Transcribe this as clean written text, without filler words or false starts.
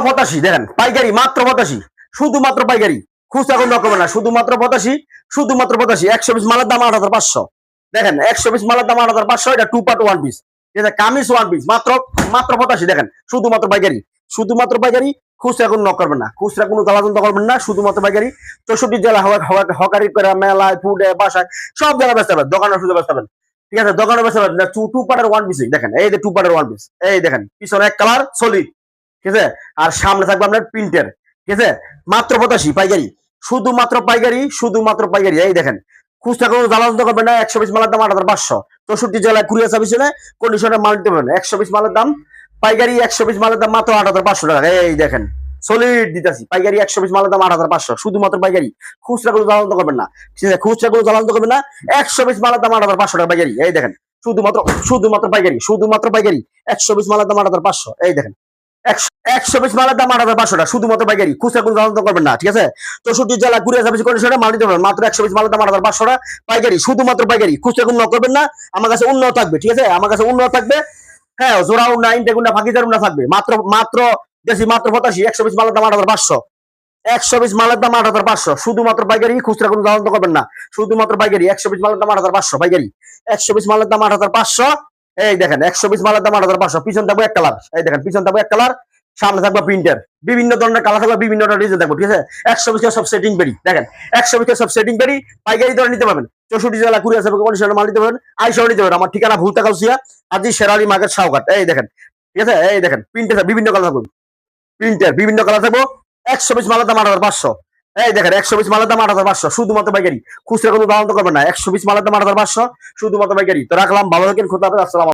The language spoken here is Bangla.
85 দেখেন পাইকারি মাত্র 85 শুধুমাত্র পাইকারি খুচরা কোনো রকম না শুধুমাত্র 85 শুধুমাত্র 85 100 পিস মালের দাম 8500 দেখেন 100 পিস মালের দাম 8500 এটা টু পার্ট ওয়ান পিস এটা কামিজ ওয়ান পিস মাত্র মাত্র 85 দেখেন শুধুমাত্র পাইকারি খুচরা কোনো নক করবেন না খুচরা কোনো জ্বালাতন করবেন না শুধুমাত্র পাইকারি 64 জেলা হকারি করে মেলায় ফুডে বাসায় সব জায়গায় বেচতে পারবেন দোকানে শুধু বেচতে পারবেন ঠিক আছে দোকানে বেচতে পারবেন টু পার্টের ওয়ান পিস দেখেন এই যে টু পার্টের ওয়ান পিস এই দেখেন পিছনে এক কালার সলিড ঠিক আছে আর সামনে থাকবে আপনার প্রিন্টের ঠিক আছে মাত্র 85 পাইকারি শুধুমাত্র পাইকারি এই দেখেন খুচরা কোনো জ্বালাতন করবেন না 100 পিস মালের দাম 8500 64 জেলায় কুরিয়ার সার্ভিসে কন্ডিশনে মাল দিতে পারবেন 100 পিস মালের দাম পাইকারি 100 পিস মালের দাম মাত্র 8500 টাকা এই দেখেন সলিড দিতেছি পাইকারি 100 পিস মালের দাম 8500 শুধুমাত্র পাইকারি খুচরা কোনো জ্বালাতন করবেন না ঠিক আছে খুচরা কোনো জ্বালাতন করবেন না 100 পিস মালের দাম 8500 টাকা পাইকারি এই দেখেন শুধুমাত্র পাইকারি 100 পিস মালের দাম 8500 এই দেখেন 100 পিস মালের দাম 8500 টাকা শুধুমাত্র পাইকারি খুচরা কোনো জ্বালাতন করবেন না ঠিক আছে 64 জেলা কুরিয়ার সার্ভিস কন্ডিশনে মাল দিতে পারবেন মাত্র 100 পিস মালের দাম 8500 টাকা পাইকারি শুধুমাত্র পাইকারি খুচরা কোনো করবেন না আমার কাছে উন্নত থাকবে ঠিক আছে আমার কাছে উন্নত থাকবে হ্যাঁ জোড়া উন্না ইন্টেগুন্না ফাঁকিদার উন্না থাকবে মাত্র দেশি মাত্র 85 100 পিস মালের দাম 8500 100 পিস মালের দাম 8500 শুধুমাত্র পাইকারি খুচরা কোনো জ্বালাতন করবেন না শুধুমাত্র পাইকারি 100 পিস মালের দাম 8500 পাইকারি 100 পিস মালের দাম 8500 এই দেখেন 100 পিস মালের দাম 8500 পিছন থাকবে এক কালার এই দেখেন পিছন থাকবে এক কালার সামনে থাকবে প্রিন্টার বিভিন্ন ধরনের কালার থাকবে বিভিন্ন ধরনের ডিজাইন থাকবে ঠিক আছে 100 পিসের সব সেটিং পেরি দেখেন 100 পিসের সব সেটিং পেরি পাইকারি দরে নিতে পারবেন 64 জেলা কুরিয়ার সার্ভিস কন্ডিশনে মাল নিতে পারবেন আইসা নিতে পারবেন আমার ঠিকানা ভুলতা কাউসিয়া আজি শেরালি মার্কেট শাওঘাট এই দেখেন ঠিক আছে এই দেখেন প্রিন্টার বিভিন্ন কালার থাকবে বিভিন্ন কালার থাকবো 100 পিস মালের দাম 8500 এই দেখেন 100 পিস মালের দাম 8500 শুধুমাত্র পাইকারি খুচরা কোনো দাম করবেন না 100 পিস মালের দাম 8500 শুধুমাত্র পাইকারি তো রাখলাম ভালো থাকেন খোদা হাফেজ আসসালাম